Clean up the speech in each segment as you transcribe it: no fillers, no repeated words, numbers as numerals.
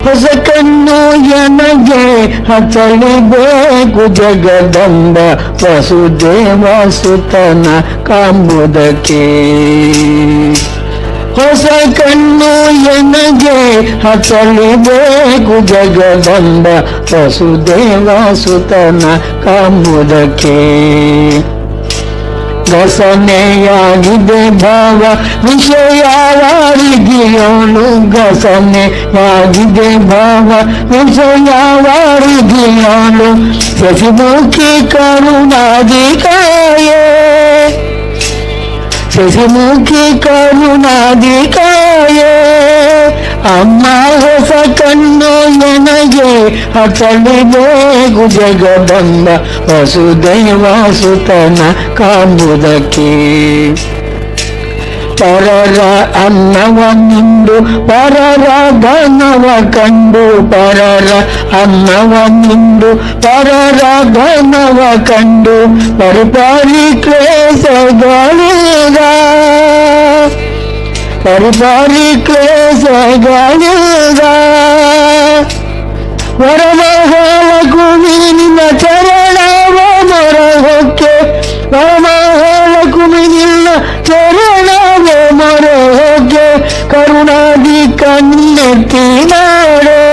ಹೊಸ ಕಣ್ಣು ಎನಗೆ ಹಚ್ಚಲಿಬೇಕು ಜಗದಂಬ ವಸುದೇವ ಸುತನ ಕಾಂಬುದಕ್ಕೆ. ಹೊಸ ಕಣ್ಣು ಎನಗೆ ಹಚ್ಚಲಿಬೇಕು ಜಗದಂಬ ವಸುದೇವ ಸುತನ ಕಾಂಬುದಕ್ಕೆ. ಘಸನೆಯಾಗಿದೆ ಭಾವ ವಿಷಯವಾರಿಗಿಯೋಳು, ಘಸನೆಯಾಗಿದೆ ಭಾವ ವಿಷಯವಾರಿಗಿಯೋಳು. ಶಶಿಮುಖಿ ಕರುಣಾಧಿಕಾಯೇ, ಶಶಿಮುಖಿ ಕರುಣಾಧಿಕಾಯೇ. ಅಮ್ಮ ಹೊಸ ಕಣ್ಣು ಎನಗೆ ಹಚ್ಚಲಿಬೇಕು ಜಗದಂಬ ವಸುದೇವ ಸುತನ ಕಾಂಬುದಕ್ಕೆ. ಪರರ ಅನ್ನವನ್ನುಂಡು ಪರರ ಧನವ ಕಂಡು, ಪರರ ಅನ್ನವನ್ನುಂಡು ಪರರ ಧನವ ಕಂಡು, ಪರಿಪಾರಿ ಕ್ಲೇಶಗಳಿಗ ಪರಿಪಾರಿ ಕ್ಲೇಶಗಳಿಗ. ವರಮಹಾಲಕು ನಿನ್ನ ಚರಣವ ಮೊರಹೊಕ್ಕೆ, ವರಮಹಾಲಕು ನಿನ್ನ ಚರಣವ ಮೊರಹೊಕ್ಕೆ. ಕರುಣಾದಿ ಕಣ್ಣೆತ್ತಿ ನಾಡೆ,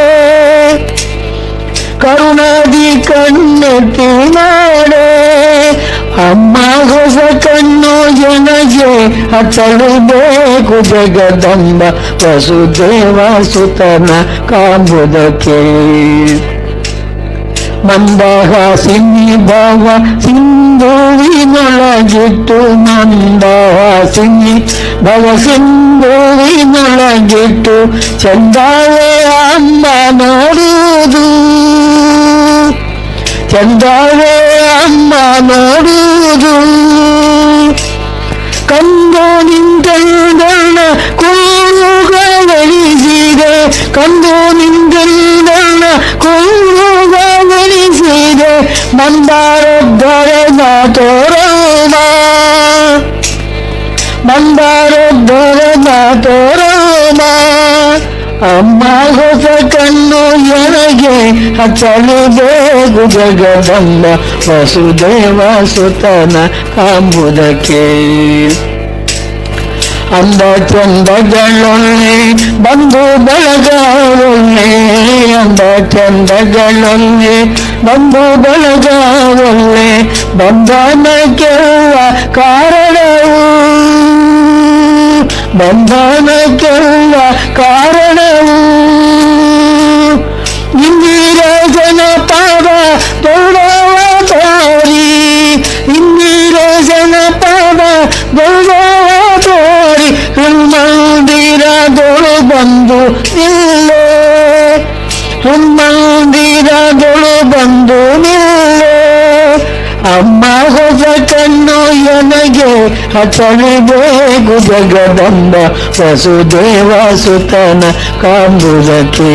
ಕರುಣಾದಿ ಕಣ್ಣೆತ್ತಿ ನಾಡೆ. ಅಮ್ಮ ಹೊಸ ಕಣ್ಣು ಎನಗೆ ಹಚ್ಚಲಿಬೇಕು ಜಗದಂಬ ವಸುದೇವ ಸುತನ ಕಾಂಬುದಕ್ಕೆ. ಮಂದಹಾಸಿನಿ ಭವ ಸಿಂಧುವಿನೊಳಗಿಟ್ಟು, ಮಂದಹಾಸಿನಿ ಭವ ಸಿಂಧುವಿನೊಳಗಿಟ್ಟು. ಚಂದಾವೇ ಅಮ್ಮ ನೋಡುವುದು, ಚಂದಾವೇ ಅಮ್ಮ ನೋಡುವುದು. ಕಂದು ನಿಂತೆಂದಣ್ಣ ಕೂಗುಗಳಿಸಿದೆ, ಕಂದು ನಿಂತೆಂದಣ್ಣ ಕೂಗುಗಳಿಸಿದೆ. ಮಂದಾರೊದ್ದರೆನ ತೋರಣ, ಮಂದಾರೊದ್ದರೆನ ತೋರಣ. ಅಮ್ಮ ಹೊಸ ಕಣ್ಣು ಎನಗೆ ಹಚ್ಚಲಿಬೇಕು ಜಗದಂಬ ವಸುದೇವ ಸುತನ ಕಾಂಬುದಕ್ಕೆ. ಅಂದ ಚಂದಗಳೊಳ್ಳೆ ಬಂಧು ಬಳಗವೊಳ್ಳೆ, ಅಂದ ಚಂದಗಳೊಳ್ಳೆ ಬಂಧು ಬಳಗವೊಳ್ಳೆ. ಬಂಧನಕ್ಕೆಲ್ಲ ಕಾರಣವು, ಬಂಧನಕ್ಕೆಲ್ಲ ಕಾರಣವು. ಇಂದಿರ ಜನಪದ ದೊಡ್ಡವ ತೋರಿ, ಇಂದಿರ ಜನಪದ ದೊಡ್ಡವ ತೋರಿ. ಹೃನ್ಮಂದಿರದೊಳು ಬಂದು ನಿಲ್ಲೇ, ಹೃನ್ಮಂದಿರದೊಳು ಬಂದು ನಿಲ್ಲೇ. ಅಮ್ಮ ಹೊಸ ಕಣ್ಣು ಎನಗೆ ಹಚ್ಚಲಿಬೇಕು ಜಗದಂಬ ವಸುದೇವ ಸುತನ ಕಾಂಬುದಕ್ಕೆ.